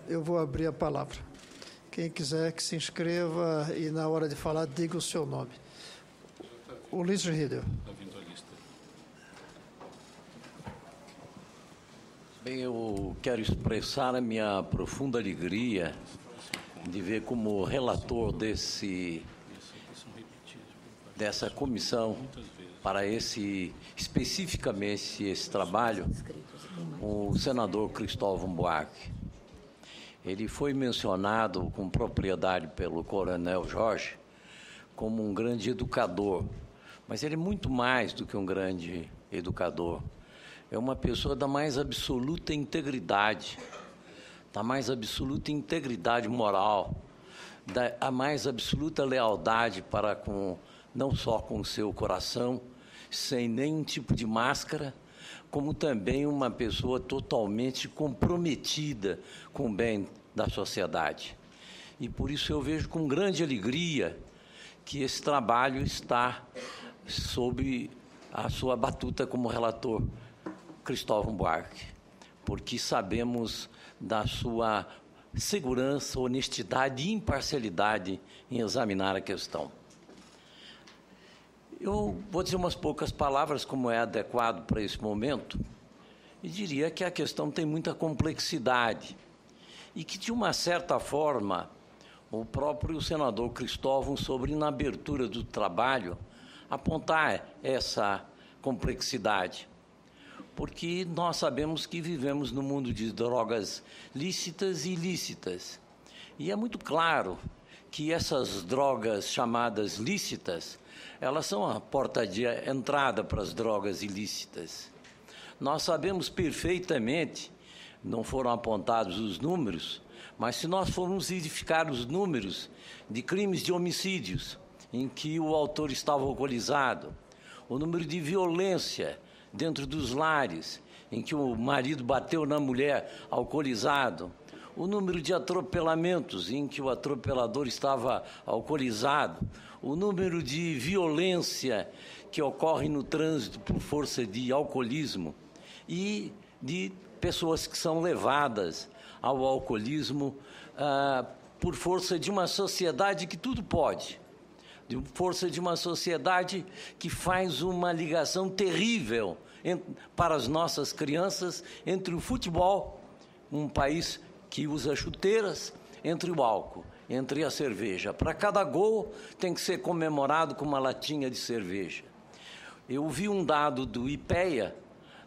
eu vou abrir a palavra. Quem quiser que se inscreva e, na hora de falar, diga o seu nome. Ulisses Riedel. Bem, eu quero expressar a minha profunda alegria de ver como relator dessa comissão para especificamente esse trabalho, o senador Cristóvão Buarque. Ele foi mencionado com propriedade pelo Coronel Jorge como um grande educador, mas ele é muito mais do que um grande educador. É uma pessoa da mais absoluta integridade, moral, da mais absoluta lealdade para com, não só com o seu coração, sem nenhum tipo de máscara, como também uma pessoa totalmente comprometida com o bem da sociedade. E por isso eu vejo com grande alegria que esse trabalho está sob a sua batuta como relator, Cristóvão Buarque, porque sabemos da sua segurança, honestidade e imparcialidade em examinar a questão. Eu vou dizer umas poucas palavras, como é adequado para esse momento, e diria que a questão tem muita complexidade e que, de uma certa forma, o próprio senador Cristóvão, na abertura do trabalho, apontar essa complexidade, porque nós sabemos que vivemos no mundo de drogas lícitas e ilícitas, e é muito claro que essas drogas chamadas lícitas, elas são a porta de entrada para as drogas ilícitas. Nós sabemos perfeitamente, não foram apontados os números, mas se nós formos verificar os números de crimes de homicídios em que o autor estava alcoolizado, o número de violência dentro dos lares em que o marido bateu na mulher alcoolizado, o número de atropelamentos em que o atropelador estava alcoolizado, o número de violência que ocorre no trânsito por força de alcoolismo e de pessoas que são levadas ao alcoolismo por força de uma sociedade que tudo pode, de força de uma sociedade que faz uma ligação terrível para as nossas crianças entre o futebol, um país que usa chuteiras, entre o álcool, entre a cerveja. Para cada gol tem que ser comemorado com uma latinha de cerveja. Eu vi um dado do IPEA,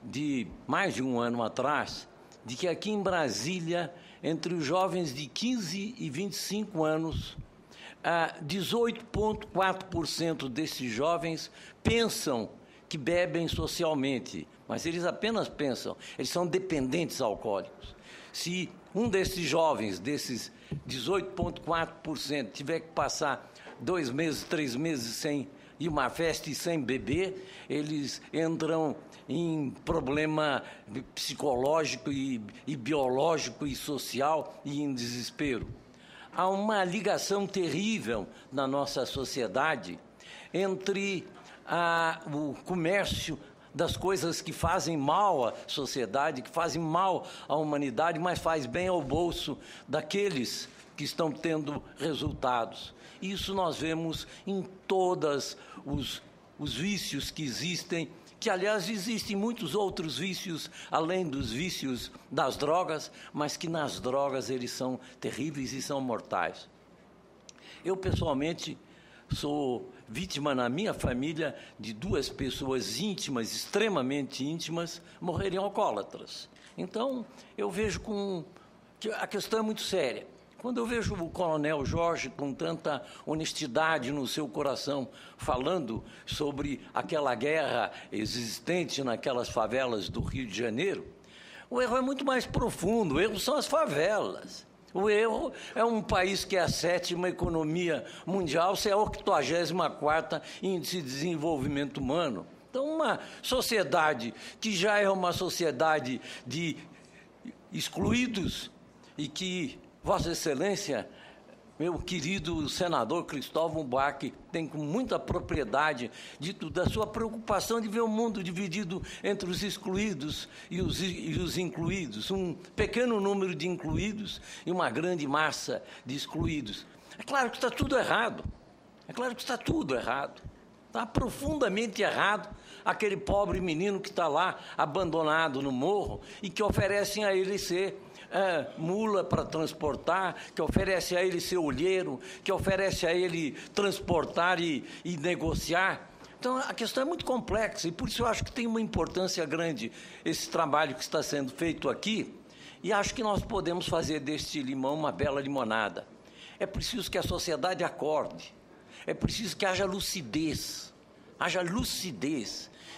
de mais de um ano atrás, de que aqui em Brasília, entre os jovens de 15 e 25 anos, 18,4% desses jovens pensam que bebem socialmente, mas eles apenas pensam, eles são dependentes alcoólicos. Se um desses jovens, desses 18,4%, tiver que passar 2 meses, 3 meses sem ir a uma festa e sem beber, eles entram em problema psicológico e biológico e social e em desespero. Há uma ligação terrível na nossa sociedade entre o comércio das coisas que fazem mal à sociedade, que fazem mal à humanidade, mas faz bem ao bolso daqueles que estão tendo resultados. Isso nós vemos em todos os vícios que existem, que, aliás, existem muitos outros vícios, além dos vícios das drogas, mas que nas drogas eles são terríveis e são mortais. Eu, pessoalmente, sou vítima na minha família de 2 pessoas íntimas, extremamente íntimas, morrerem alcoólatras. Então, eu vejo que a questão é muito séria. Quando eu vejo o Coronel Jorge com tanta honestidade no seu coração, falando sobre aquela guerra existente naquelas favelas do Rio de Janeiro, o erro é muito mais profundo, o erro são as favelas. O erro é um país que é a 7ª economia mundial, se é a 84ª índice de desenvolvimento humano. Então, uma sociedade que já é uma sociedade de excluídos e que Vossa Excelência meu querido senador Cristóvão Buarque tem com muita propriedade dito da sua preocupação de ver o mundo dividido entre os excluídos e os incluídos, um pequeno número de incluídos e uma grande massa de excluídos. É claro que está tudo errado, está profundamente errado aquele pobre menino que está lá abandonado no morro e que oferecem a ele ser mula para transportar, que oferece a ele ser olheiro, que oferece a ele transportar e negociar. Então, a questão é muito complexa e por isso eu acho que tem uma importância grande esse trabalho que está sendo feito aqui e acho que nós podemos fazer deste limão uma bela limonada. É preciso que a sociedade acorde, é preciso que haja lucidez.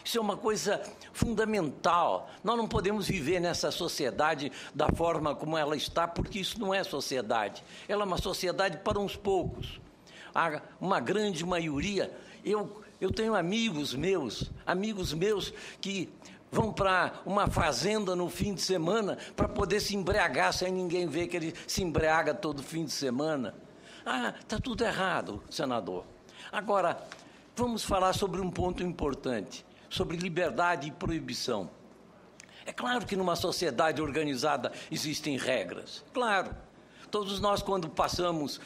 Isso é uma coisa fundamental. Nós não podemos viver nessa sociedade da forma como ela está, porque isso não é sociedade. Ela é uma sociedade para uns poucos. Uma grande maioria. Eu tenho amigos meus que vão para uma fazenda no fim de semana para poder se embriagar sem ninguém ver que ele se embriaga todo fim de semana. Está tudo errado, senador. Agora, vamos falar sobre um ponto importante, sobre liberdade e proibição. É claro que numa sociedade organizada existem regras. Claro. Todos nós, quando passamos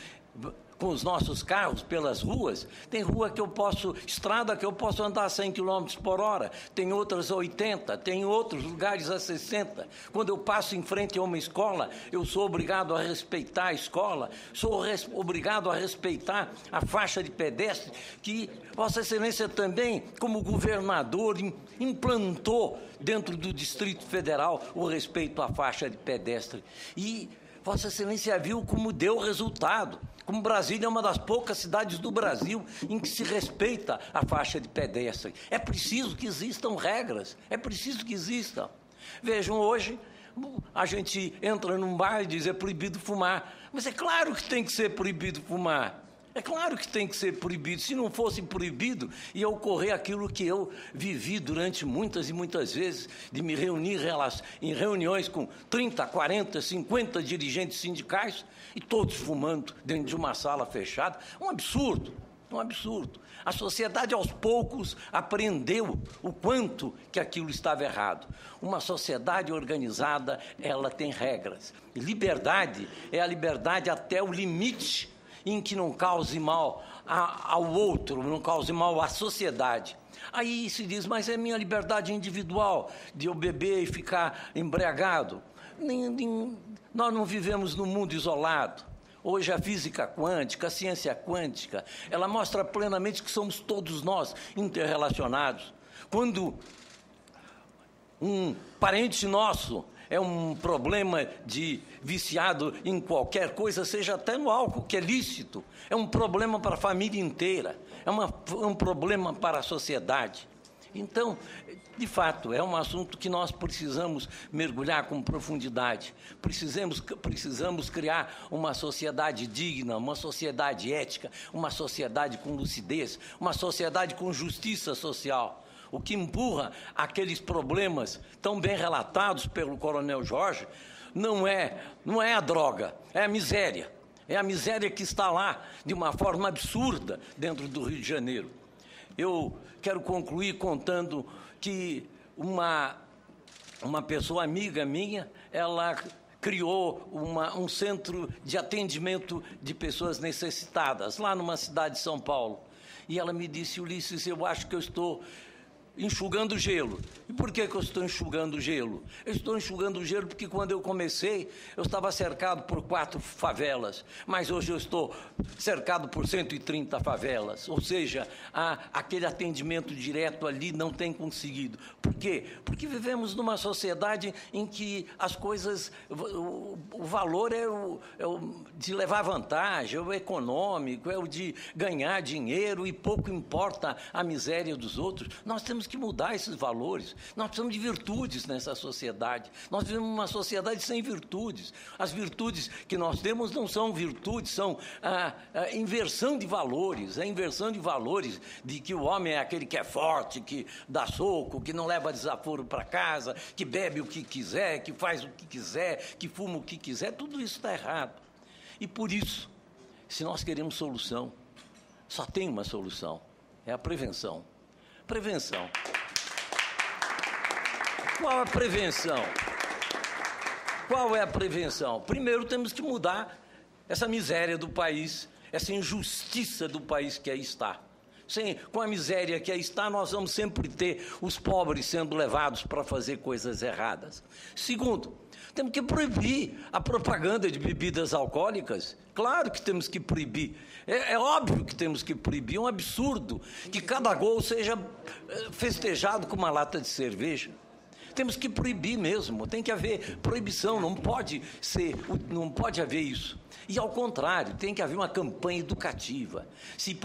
com os nossos carros pelas ruas, tem rua que eu posso, estrada que eu posso andar a 100 km por hora, tem outras a 80, tem outros lugares a 60. Quando eu passo em frente a uma escola, eu sou obrigado a respeitar a escola, sou obrigado a respeitar a faixa de pedestre, que Vossa Excelência também, como governador, implantou dentro do Distrito Federal o respeito à faixa de pedestre. E Vossa Excelência viu como deu resultado. Como Brasília é uma das poucas cidades do Brasil em que se respeita a faixa de pedestre. É preciso que existam regras, é preciso que existam. Vejam, hoje a gente entra num bar e diz é proibido fumar, mas é claro que tem que ser proibido fumar. É claro que tem que ser proibido. Se não fosse proibido, ia ocorrer aquilo que eu vivi durante muitas e muitas vezes, de me reunir em reuniões com 30, 40, 50 dirigentes sindicais e todos fumando dentro de uma sala fechada. Um absurdo. A sociedade, aos poucos, aprendeu o quanto que aquilo estava errado. Uma sociedade organizada, ela tem regras. E liberdade é a liberdade até o limite em que não cause mal ao outro, não cause mal à sociedade. Aí se diz, mas é minha liberdade individual de eu beber e ficar embriagado. Nós não vivemos num mundo isolado. Hoje a física quântica, a ciência quântica, ela mostra plenamente que somos todos nós interrelacionados. Quando um parente nosso é um problema de viciado em qualquer coisa, seja até no álcool, que é lícito, é um problema para a família inteira, é um problema para a sociedade. Então, de fato, é um assunto que nós precisamos mergulhar com profundidade. Precisamos criar uma sociedade digna, uma sociedade ética, uma sociedade com lucidez, uma sociedade com justiça social. O que empurra aqueles problemas tão bem relatados pelo Coronel Jorge não é a droga, é a miséria. É a miséria que está lá de uma forma absurda dentro do Rio de Janeiro. Eu quero concluir contando que uma pessoa amiga minha, ela criou um centro de atendimento de pessoas necessitadas, lá numa cidade de São Paulo. E ela me disse, Ulisses, eu acho que eu estou enxugando gelo. E por que eu estou enxugando gelo? Eu estou enxugando gelo porque quando eu comecei, eu estava cercado por 4 favelas, mas hoje eu estou cercado por 130 favelas. Ou seja, aquele atendimento direto ali não tem conseguido. Por quê? Porque vivemos numa sociedade em que as coisas, o valor é o de levar vantagem, é o econômico, é o de ganhar dinheiro e pouco importa a miséria dos outros. Nós temos que mudar esses valores. Nós precisamos de virtudes nessa sociedade. Nós vivemos uma sociedade sem virtudes. As virtudes que nós temos não são virtudes, são a inversão de valores. A inversão de valores de que o homem é aquele que é forte, que dá soco, que não leva desaforo para casa, que bebe o que quiser, que faz o que quiser, que fuma o que quiser. Tudo isso está errado. E por isso se nós queremos solução, só tem uma solução, é a prevenção. Prevenção. Qual a prevenção? Qual é a prevenção? Primeiro, temos que mudar essa miséria do país, essa injustiça do país que aí está. Com a miséria que aí está, nós vamos sempre ter os pobres sendo levados para fazer coisas erradas. Segundo, temos que proibir a propaganda de bebidas alcoólicas. Claro que temos que proibir. É óbvio que temos que proibir. É um absurdo que cada gol seja festejado com uma lata de cerveja. Temos que proibir mesmo, tem que haver proibição, não pode haver isso. E, ao contrário, tem que haver uma campanha educativa. Se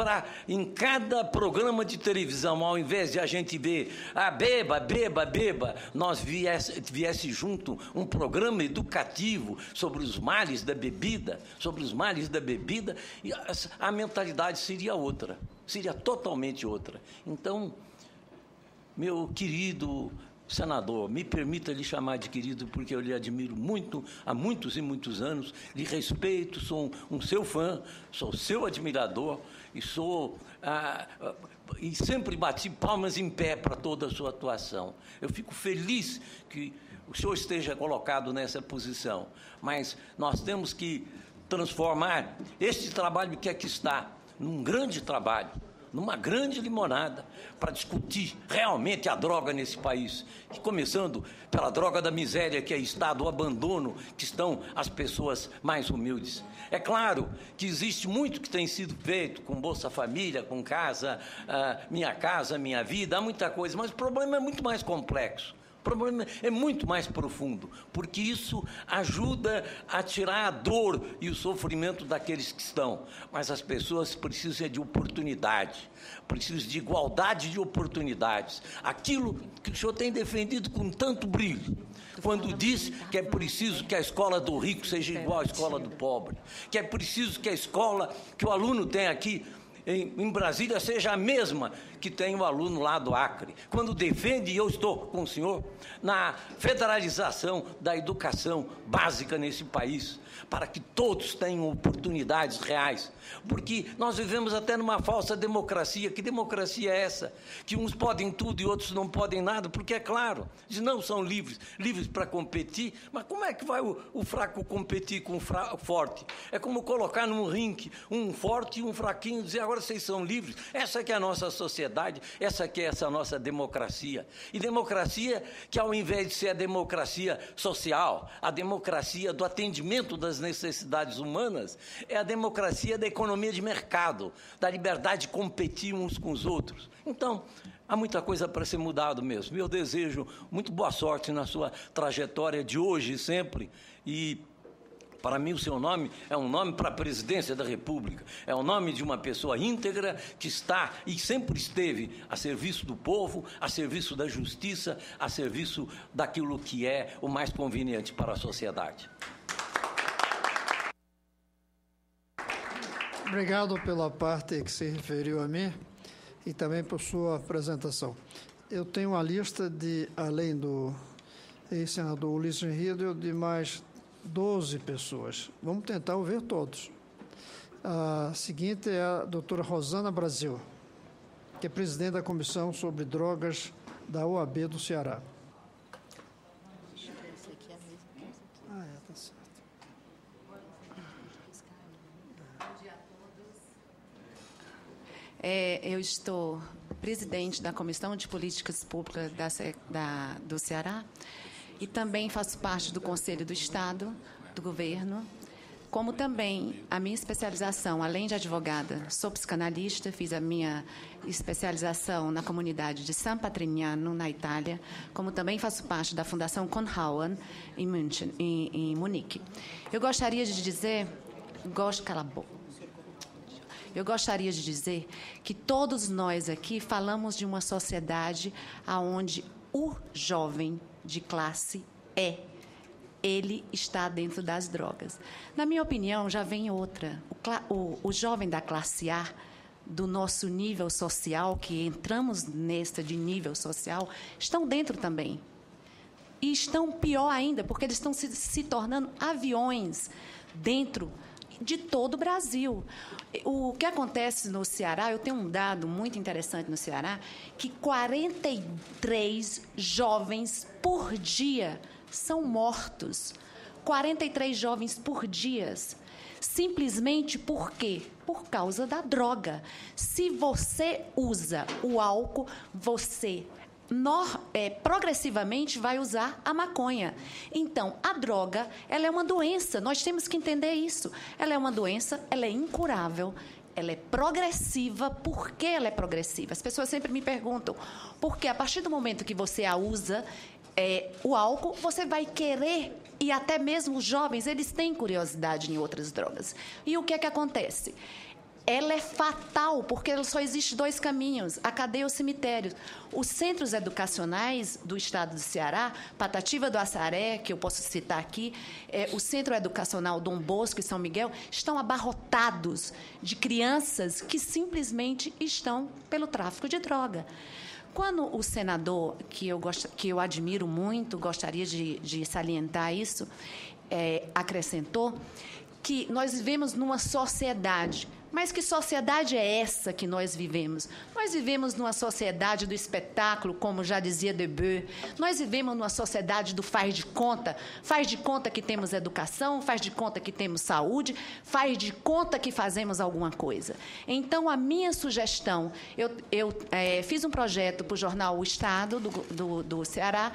em cada programa de televisão, ao invés de a gente ver, beba, beba, beba, nós viesse junto um programa educativo sobre os males da bebida, e a mentalidade seria outra, seria totalmente outra. Então, meu querido senador, me permita lhe chamar de querido, porque eu lhe admiro muito, há muitos e muitos anos, lhe respeito, sou um seu fã, sou seu admirador, e sempre bati palmas em pé para toda a sua atuação. Eu fico feliz que o senhor esteja colocado nessa posição, mas nós temos que transformar este trabalho que aqui está num grande trabalho, numa grande limonada, para discutir realmente a droga nesse país, começando pela droga da miséria que aí está, do abandono que estão as pessoas mais humildes. É claro que existe muito que tem sido feito com Bolsa Família, com Casa Minha Vida, há muita coisa, mas o problema é muito mais complexo. O problema é muito mais profundo, porque isso ajuda a tirar a dor e o sofrimento daqueles que estão. Mas as pessoas precisam de oportunidade, precisam de igualdade de oportunidades. Aquilo que o senhor tem defendido com tanto brilho, quando diz que é preciso que a escola do rico seja igual à escola do pobre, que é preciso que a escola que o aluno tem aqui em Brasília seja a mesma que tem o aluno lá do Acre. Quando defende, e eu estou com o senhor, na federalização da educação básica nesse país, para que todos tenham oportunidades reais. Porque nós vivemos até numa falsa democracia. Que democracia é essa? Que uns podem tudo e outros não podem nada, porque, é claro, não são livres para competir, mas como é que vai o fraco competir com o forte? É como colocar num ringue um forte e um fraquinho e dizer, agora vocês são livres. Essa que é a nossa sociedade, essa que é essa nossa democracia. E democracia que, ao invés de ser a democracia social, a democracia do atendimento das necessidades humanas, é a democracia da economia de mercado, da liberdade de competir uns com os outros. Então, há muita coisa para ser mudado mesmo. Eu desejo muito boa sorte na sua trajetória de hoje e sempre, e para mim, o seu nome é um nome para a presidência da República. É o nome de uma pessoa íntegra que está e sempre esteve a serviço do povo, a serviço da justiça, a serviço daquilo que é o mais conveniente para a sociedade. Obrigado pela parte que se referiu a mim e também por sua apresentação. Eu tenho uma lista de, além do ex-senador Ulisses Riedel, de mais 12 pessoas. Vamos tentar ouvir todos. A seguinte é a doutora Rosana Brasil, que é presidente da Comissão sobre Drogas da OAB do Ceará. Tá certo. Eu estou presidente da Comissão de Políticas Públicas do Ceará e também faço parte do Conselho do Estado, do Governo, como também a minha especialização, além de advogada, sou psicanalista, fiz a minha especialização na comunidade de San Patrignano, na Itália, como também faço parte da Fundação Konhauen, em Munique. Eu gostaria de dizer... Eu gostaria de dizer que todos nós aqui falamos de uma sociedade onde o jovem de classe ele está dentro das drogas. Na minha opinião, já vem outra. O jovem da classe A, do nosso nível social, que entramos nesta de nível social, estão dentro também. E estão pior ainda, porque eles estão se tornando aviões dentro de todo o Brasil. O que acontece no Ceará, eu tenho um dado muito interessante no Ceará, que 43 jovens por dia são mortos. 43 jovens por dia. Simplesmente por quê? Por causa da droga. Se você usa o álcool, você progressivamente vai usar a maconha. Então, a droga, ela é uma doença. Nós temos que entender isso. Ela é uma doença, ela é incurável, ela é progressiva. Por que ela é progressiva? As pessoas sempre me perguntam, porque a partir do momento que você a usa, o álcool, você vai querer, e até mesmo os jovens, eles têm curiosidade em outras drogas. E o que é que acontece? Ela é fatal, porque só existe 2 caminhos, a cadeia e o cemitério. Os centros educacionais do estado do Ceará, Patativa do Assaré, que eu posso citar aqui, o Centro Educacional Dom Bosco e São Miguel, estão abarrotados de crianças que simplesmente estão pelo tráfico de droga. Quando o senador, que eu admiro muito, gostaria de salientar isso, acrescentou que nós vivemos numa sociedade. Mas que sociedade é essa que nós vivemos? Nós vivemos numa sociedade do espetáculo, como já dizia Debeu. Nós vivemos numa sociedade do faz de conta. Faz de conta que temos educação, faz de conta que temos saúde, faz de conta que fazemos alguma coisa. Então, a minha sugestão, eu fiz um projeto para o jornal O Estado, do Ceará,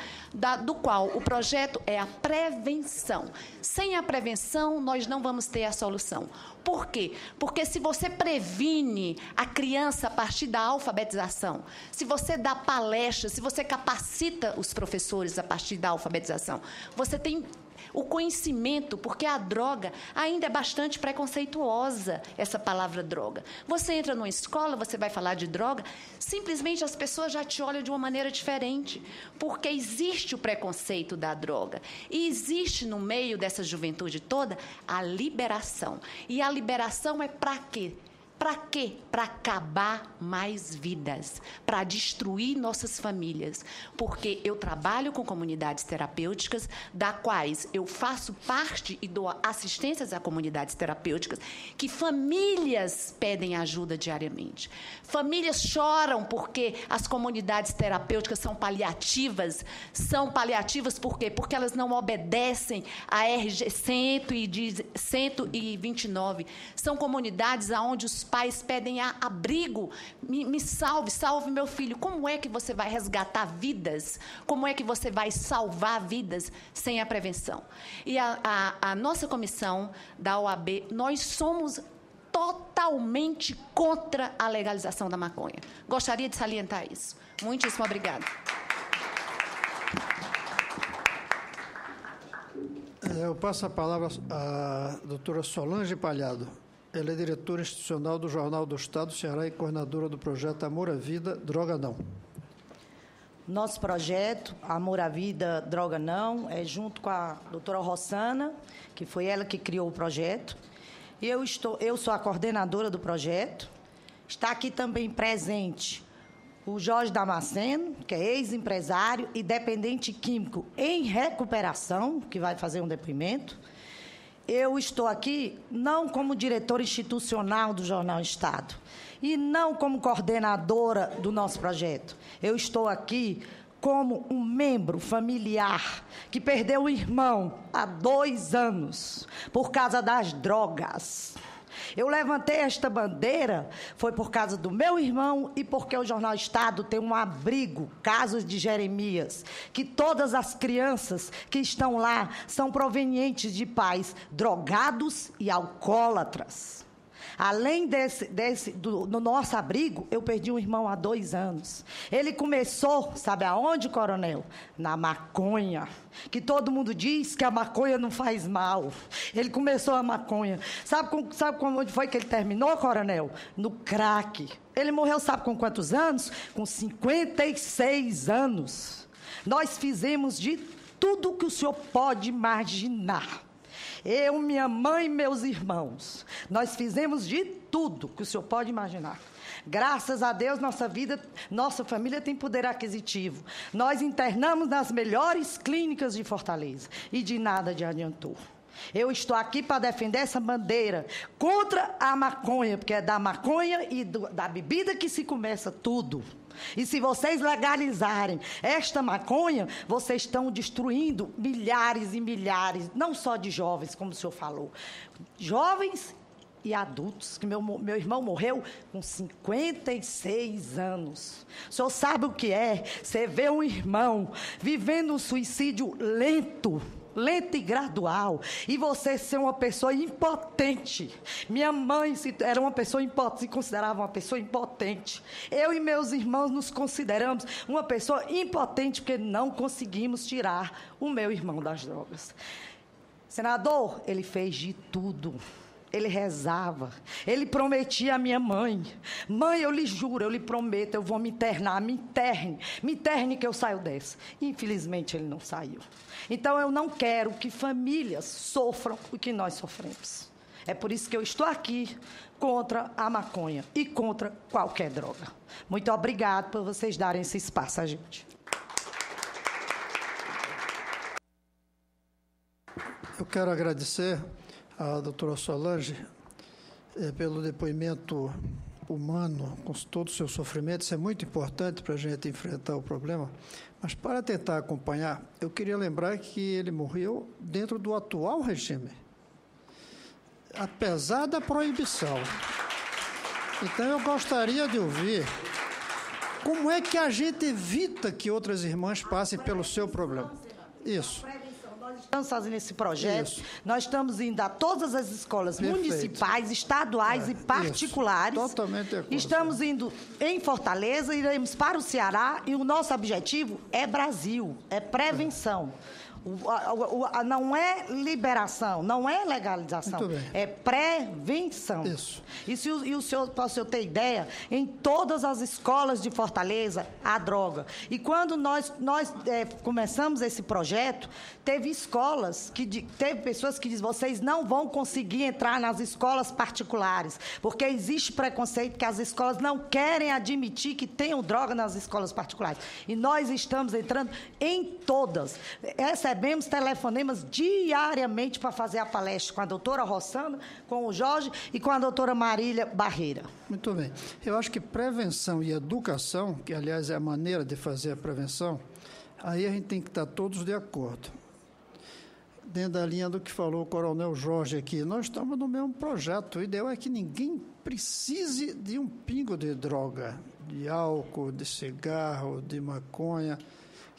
do qual o projeto é a prevenção. Sem a prevenção, nós não vamos ter a solução. Por quê? Porque se você previne a criança a partir da alfabetização, se você dá palestras, se você capacita os professores a partir da alfabetização, você tem o conhecimento, porque a droga ainda é bastante preconceituosa, essa palavra droga. Você entra numa escola, você vai falar de droga, simplesmente as pessoas já te olham de uma maneira diferente, porque existe o preconceito da droga. E existe no meio dessa juventude toda a liberação. E a liberação é para quê? Para quê? Para acabar mais vidas, para destruir nossas famílias. Porque eu trabalho com comunidades terapêuticas, da quais eu faço parte e dou assistências a comunidades terapêuticas, que famílias pedem ajuda diariamente. Famílias choram porque as comunidades terapêuticas são paliativas. São paliativas por quê? Porque elas não obedecem a RG 129. São comunidades onde os pais pedem abrigo. Me salve meu filho. Como é que você vai resgatar vidas? Como é que você vai salvar vidas sem a prevenção? E a nossa comissão da OAB, nós somos totalmente contra a legalização da maconha. Gostaria de salientar isso. Muitíssimo obrigada. Eu passo a palavra à doutora Solange Palhado. Ela é diretora institucional do Jornal do Estado do Ceará e coordenadora do projeto Amor à Vida, Droga Não. Nosso projeto, Amor à Vida, Droga Não, é junto com a doutora Rossana, que foi ela que criou o projeto. E eu sou a coordenadora do projeto. Está aqui também presente o Jorge Damasceno, que é ex-empresário e dependente químico em recuperação, que vai fazer um depoimento. Eu estou aqui não como diretora institucional do Jornal Estado e não como coordenadora do nosso projeto. Eu estou aqui como um membro familiar que perdeu o irmão há 2 anos por causa das drogas. Eu levantei esta bandeira, foi por causa do meu irmão e porque o Jornal Estado tem um abrigo, Casos de Jeremias, que todas as crianças que estão lá são provenientes de pais drogados e alcoólatras. Além do nosso abrigo, eu perdi um irmão há 2 anos. Ele começou, sabe aonde, coronel? Na maconha. Que todo mundo diz que a maconha não faz mal. Ele começou a maconha. Sabe como foi que ele terminou, coronel? No crack. Ele morreu, sabe com quantos anos? Com 56 anos. Nós fizemos de tudo que o senhor pode imaginar. Eu, minha mãe e meus irmãos, nós fizemos de tudo que o senhor pode imaginar. Graças a Deus, nossa família tem poder aquisitivo. Nós internamos nas melhores clínicas de Fortaleza e de nada adiantou. Eu estou aqui para defender essa bandeira contra a maconha, porque é da maconha e da bebida que se começa tudo. E se vocês legalizarem esta maconha, vocês estão destruindo milhares e milhares, não só de jovens, como o senhor falou, jovens e adultos, que meu irmão morreu com 56 anos. O senhor sabe o que é? Você vê um irmão vivendo um suicídio lento e gradual, e você ser uma pessoa impotente. Minha mãe era uma pessoa impotente, se considerava uma pessoa impotente. Eu e meus irmãos nos consideramos uma pessoa impotente, porque não conseguimos tirar o meu irmão das drogas. Senador, ele fez de tudo. Ele rezava, ele prometia à minha mãe: mãe, eu lhe juro, eu lhe prometo, eu vou me internar, me interne que eu saio dessa. Infelizmente, ele não saiu. Então, eu não quero que famílias sofram o que nós sofremos. É por isso que eu estou aqui contra a maconha e contra qualquer droga. Muito obrigado por vocês darem esse espaço a gente. Eu quero agradecer a doutora Solange pelo depoimento humano, com todo o seu sofrimento. Isso é muito importante para a gente enfrentar o problema. Mas, para tentar acompanhar, eu queria lembrar que ele morreu dentro do atual regime, apesar da proibição. Então, eu gostaria de ouvir como é que a gente evita que outras irmãs passem pelo seu problema. Isso. Estamos fazendo esse projeto, Isso. Nós estamos indo a todas as escolas municipais, estaduais e particulares. Isso. Totalmente de acordo. Estamos indo em Fortaleza, iremos para o Ceará e o nosso objetivo é Brasil, é prevenção. Não é liberação, não é legalização, é prevenção. Isso. E o senhor, para o senhor ter ideia, em todas as escolas de Fortaleza, há droga. E quando nós começamos esse projeto, teve escolas, teve pessoas que dizem: vocês não vão conseguir entrar nas escolas particulares, porque existe preconceito que as escolas não querem admitir que tenham droga nas escolas particulares. E nós estamos entrando em todas. Recebemos telefonemas diariamente para fazer a palestra com a doutora Rossana, com o Jorge e com a doutora Marília Barreira. Muito bem. Eu acho que prevenção e educação, que, aliás, é a maneira de fazer a prevenção, aí a gente tem que estar todos de acordo. Dentro da linha do que falou o coronel Jorge aqui, nós estamos no mesmo projeto. O ideal é que ninguém precise de um pingo de droga, de álcool, de cigarro, de maconha,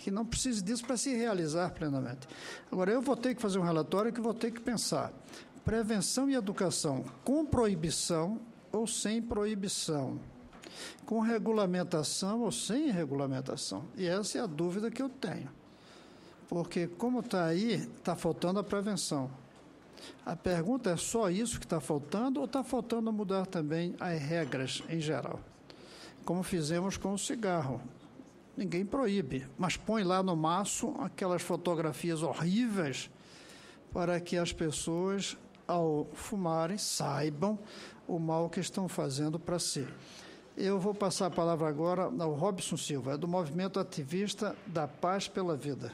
que não precise disso para se realizar plenamente. Agora, eu vou ter que fazer um relatório que vou ter que pensar: prevenção e educação com proibição ou sem proibição, com regulamentação ou sem regulamentação. E essa é a dúvida que eu tenho. Porque, como está aí, está faltando a prevenção. A pergunta é: só isso que está faltando ou está faltando mudar também as regras em geral? Como fizemos com o cigarro. Ninguém proíbe, mas põe lá no maço aquelas fotografias horríveis para que as pessoas, ao fumarem, saibam o mal que estão fazendo para si. Eu vou passar a palavra agora ao Robson Silva, do Movimento Ativista da Paz pela Vida.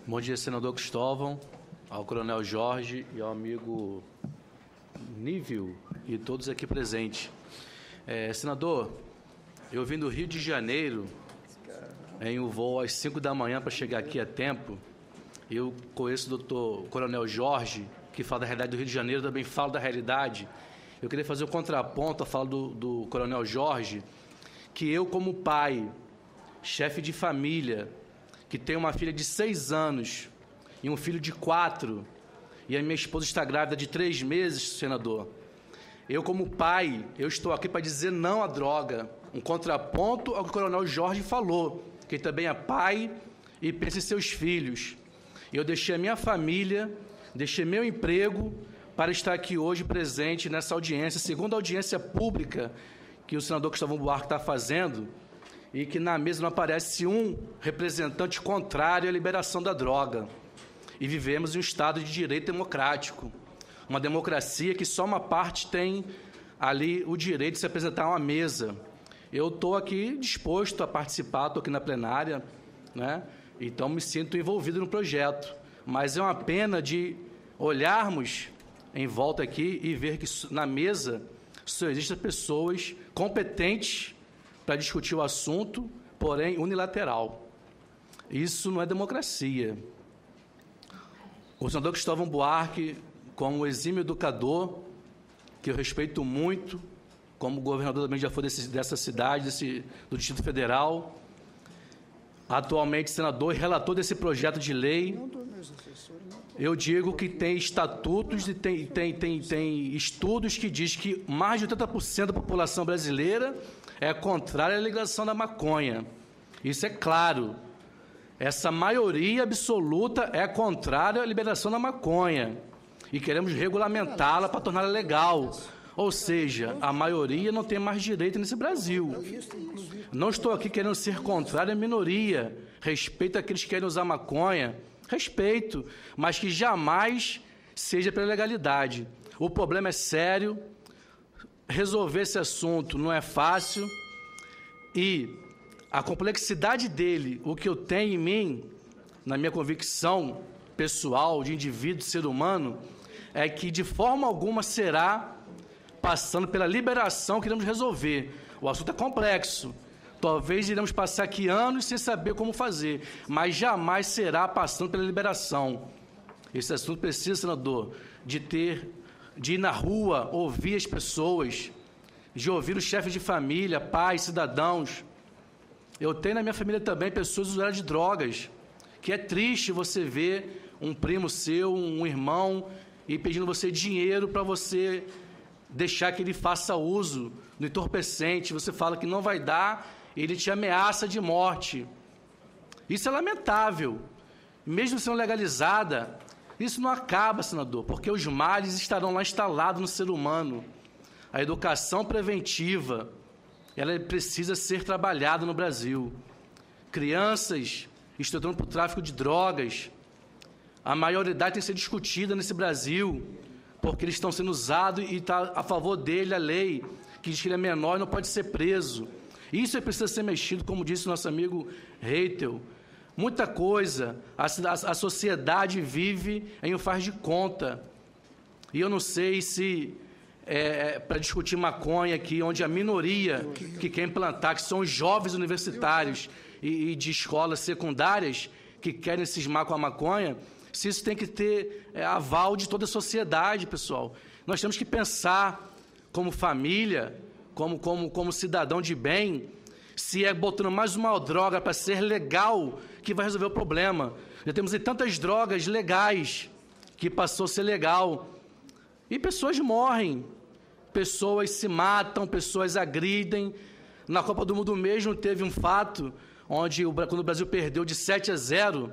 Bom dia, senador Cristóvão, ao coronel Jorge e ao amigo Nível e todos aqui presentes. Senador, eu vim do Rio de Janeiro em um voo às 5 da manhã para chegar aqui a tempo. Eu conheço o doutor coronel Jorge, que fala da realidade do Rio de Janeiro, também falo da realidade. Eu queria fazer um contraponto à fala do coronel Jorge, que eu, como pai, chefe de família, que tenho uma filha de 6 anos e um filho de 4, e a minha esposa está grávida de 3 meses, senador. Eu, como pai, eu estou aqui para dizer não à droga. Um contraponto ao que o coronel Jorge falou, que ele também é pai e pensa em seus filhos. Eu deixei a minha família, deixei meu emprego para estar aqui hoje presente nessa audiência, segunda audiência pública que o senador Cristóvão Buarque está fazendo, e que na mesa não aparece um representante contrário à liberação da droga. E vivemos em um Estado de direito democrático, uma democracia que só uma parte tem ali o direito de se apresentar a uma mesa. Eu estou aqui disposto a participar, estou aqui na plenária, né? Então, me sinto envolvido no projeto. Mas é uma pena de olharmos em volta aqui e ver que na mesa só existem pessoas competentes para discutir o assunto, porém unilateral. Isso não é democracia. O senador Cristóvão Buarque, como exímio educador, que eu respeito muito, como governador também já foi dessa cidade, do Distrito Federal, atualmente senador e relator desse projeto de lei, eu digo que tem estatutos e tem estudos que diz que mais de 80% da população brasileira é contrária à legalização da maconha. Isso é claro. Essa maioria absoluta é contrária à liberação da maconha. E queremos regulamentá-la para torná-la legal. Ou seja, a maioria não tem mais direito nesse Brasil. Não estou aqui querendo ser contrário à minoria. Respeito aqueles que querem usar maconha. Respeito, mas que jamais seja pela legalidade. O problema é sério, resolver esse assunto não é fácil e a complexidade dele, o que eu tenho em mim, na minha convicção pessoal de indivíduo, de ser humano, é que de forma alguma será passando pela liberação que iremos resolver. O assunto é complexo. Talvez iremos passar aqui anos sem saber como fazer, mas jamais será passando pela liberação. Esse assunto precisa, senador, de ir na rua, ouvir as pessoas, de ouvir os chefes de família, pais, cidadãos. Eu tenho na minha família também pessoas usuárias de drogas, que é triste você ver um primo seu, um irmão, e pedindo você dinheiro para você deixar que ele faça uso do entorpecente. Você fala que não vai dar, ele te ameaça de morte. Isso é lamentável. Mesmo sendo legalizada, isso não acaba, senador, porque os males estarão lá instalados no ser humano. A educação preventiva, ela precisa ser trabalhada no Brasil. Crianças estudando para o tráfico de drogas, a maioridade tem que ser discutida nesse Brasil, porque eles estão sendo usados e está a favor dele a lei, que diz que ele é menor e não pode ser preso. Isso precisa ser mexido, como disse o nosso amigo Reitel. Muita coisa, a sociedade vive em um faz de conta. E eu não sei se, para discutir maconha aqui, onde a minoria que quer implantar, que são os jovens universitários e de escolas secundárias, que querem cismar com a maconha, se isso tem que ter aval de toda a sociedade, pessoal. Nós temos que pensar como família, como cidadão de bem, se é botando mais uma droga para ser legal que vai resolver o problema. Já temos aí tantas drogas legais que passou a ser legal. E pessoas morrem, pessoas se matam, pessoas agridem. Na Copa do Mundo mesmo teve um fato, onde quando o Brasil perdeu de 7-0,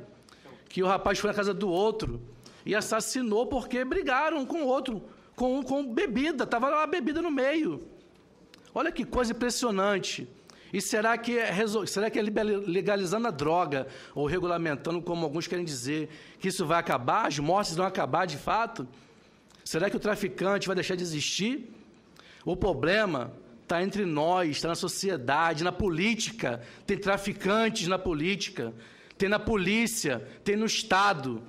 que o rapaz foi na casa do outro e assassinou porque brigaram com o outro, com bebida, estava lá a bebida no meio. Olha que coisa impressionante. E será que é legalizando a droga, ou regulamentando, como alguns querem dizer, que isso vai acabar, as mortes vão acabar de fato? Será que o traficante vai deixar de existir? O problema está entre nós, está na sociedade, na política. Tem traficantes na política, tem na polícia, tem no Estado.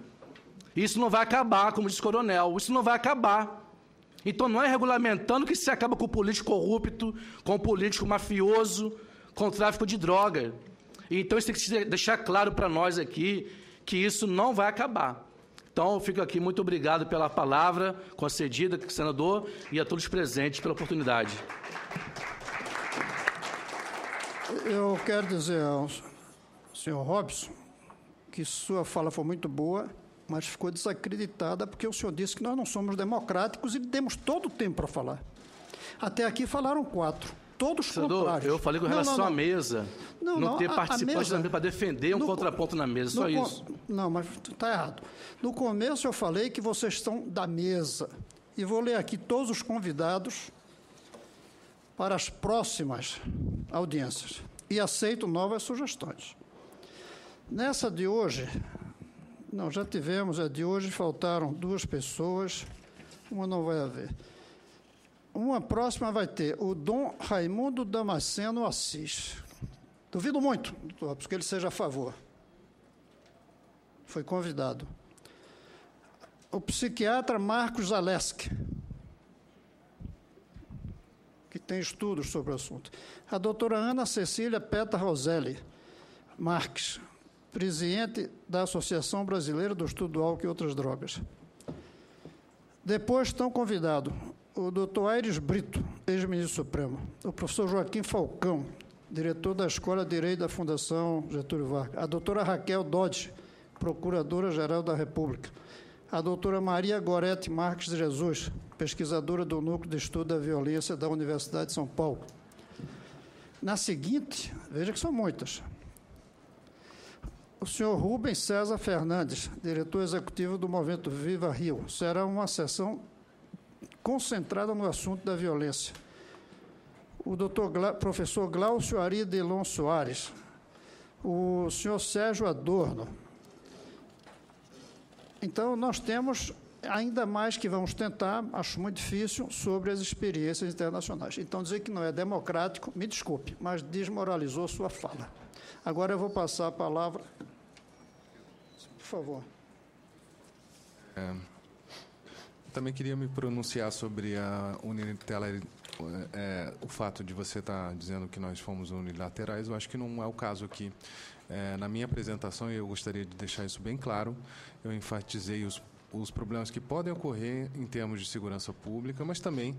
Isso não vai acabar, como disse o coronel, isso não vai acabar. Então não é regulamentando que se acaba com o político corrupto, com o político mafioso, com o tráfico de droga. Então isso tem que deixar claro para nós aqui que isso não vai acabar. Então eu fico aqui muito obrigado pela palavra concedida, senador, e a todos presentes pela oportunidade. Eu quero dizer ao senhor Robson que sua fala foi muito boa, mas ficou desacreditada porque o senhor disse que nós não somos democráticos e demos todo o tempo para falar. Até aqui falaram 4, todos senador, contrários. Eu falei com relação à mesa, não ter participantes da mesa para defender um contraponto na mesa, só isso. Não, mas está errado. No começo eu falei que vocês estão da mesa, e vou ler aqui todos os convidados para as próximas audiências, e aceito novas sugestões. Nessa de hoje... Não, já tivemos a de hoje, faltaram 2 pessoas, uma não vai haver. Uma próxima vai ter o Dom Raimundo Damasceno Assis. Duvido muito, doutor, porque ele seja a favor. foi convidado. O psiquiatra Marcos Zaleski, que tem estudos sobre o assunto. A doutora Ana Cecília Peta Roselli Marques, presidente da Associação Brasileira do Estudo do Álcool e Outras Drogas. Depois estão convidados o doutor Aires Brito, ex-ministro Supremo, o professor Joaquim Falcão, diretor da Escola de Direito da Fundação Getúlio Vargas, a doutora Raquel Dodge, procuradora-geral da República, a doutora Maria Gorete Marques de Jesus, pesquisadora do Núcleo de Estudo da Violência da Universidade de São Paulo. Na seguinte, veja que são muitas, o senhor Rubens César Fernandes, diretor executivo do Movimento Viva Rio. Será uma sessão concentrada no assunto da violência. O professor Glaucio Ari Delon Soares, o senhor Sérgio Adorno. Então, nós temos ainda mais que vamos tentar, acho muito difícil, sobre as experiências internacionais. Então, dizer que não é democrático, me desculpe, mas desmoralizou sua fala. Agora eu vou passar a palavra. Por favor. Também queria me pronunciar sobre a unilateralidade, o fato de você estar dizendo que nós fomos unilaterais. Eu acho que não é o caso aqui. Na minha apresentação, e eu gostaria de deixar isso bem claro, eu enfatizei os problemas que podem ocorrer em termos de segurança pública, mas também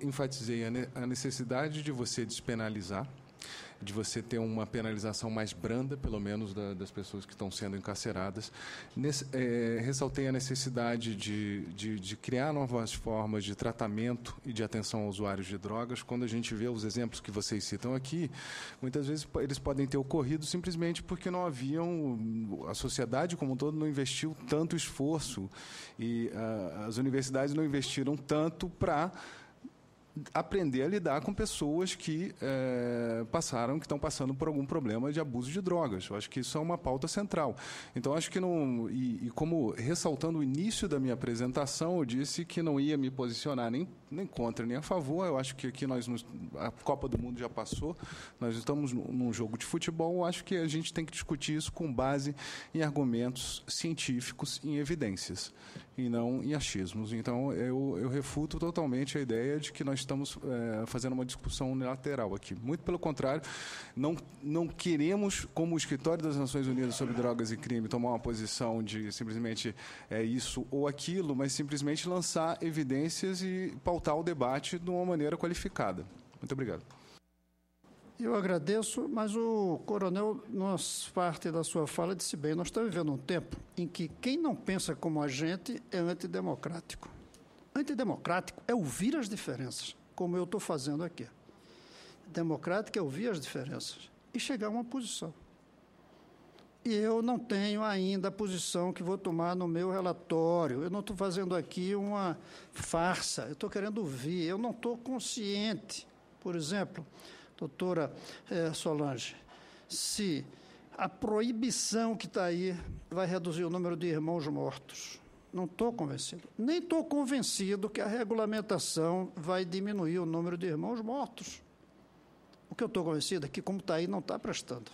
enfatizei a necessidade de você despenalizar, de você ter uma penalização mais branda, pelo menos, das pessoas que estão sendo encarceradas. Ressaltei a necessidade de criar novas formas de tratamento e de atenção aos usuários de drogas. Quando a gente vê os exemplos que vocês citam aqui, muitas vezes eles podem ter ocorrido simplesmente porque não haviam, a sociedade como um todo não investiu tanto esforço e as universidades não investiram tanto para aprender a lidar com pessoas que estão passando por algum problema de abuso de drogas. Eu acho que isso é uma pauta central. Então, acho que não... E como ressaltando o início da minha apresentação, eu disse que não ia me posicionar nem contra, nem a favor. Eu acho que aqui a Copa do Mundo já passou, nós estamos num jogo de futebol. Eu acho que a gente tem que discutir isso com base em argumentos científicos, em evidências, e não em achismos. Então, eu refuto totalmente a ideia de que nós estamos fazendo uma discussão unilateral aqui. Muito pelo contrário, não queremos, como o Escritório das Nações Unidas sobre Drogas e Crime, tomar uma posição de simplesmente isso ou aquilo, mas simplesmente lançar evidências e pautar o debate de uma maneira qualificada. Muito obrigado. Eu agradeço, mas o coronel, parte da sua fala, disse bem, nós estamos vivendo um tempo em que quem não pensa como a gente é antidemocrático. Antidemocrático é ouvir as diferenças, como eu estou fazendo aqui. Democrático é ouvir as diferenças e chegar a uma posição. E eu não tenho ainda a posição que vou tomar no meu relatório. Eu não estou fazendo aqui uma farsa, eu estou querendo ouvir, eu não estou consciente. Por exemplo, doutora Solange, se a proibição que está aí vai reduzir o número de irmãos mortos. Não estou convencido. Nem estou convencido que a regulamentação vai diminuir o número de irmãos mortos. O que eu estou convencido é que, como está aí, não está prestando.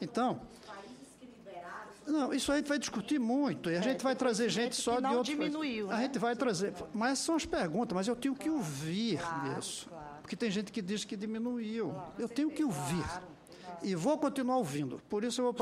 Então, não, isso aí vai discutir muito, e a gente vai trazer gente só de outros... diminuiu, a gente vai trazer... Mas são as perguntas, mas eu tenho que ouvir isso. Porque tem gente que diz que diminuiu. Eu tenho que ouvir. E vou continuar ouvindo. Por isso eu vou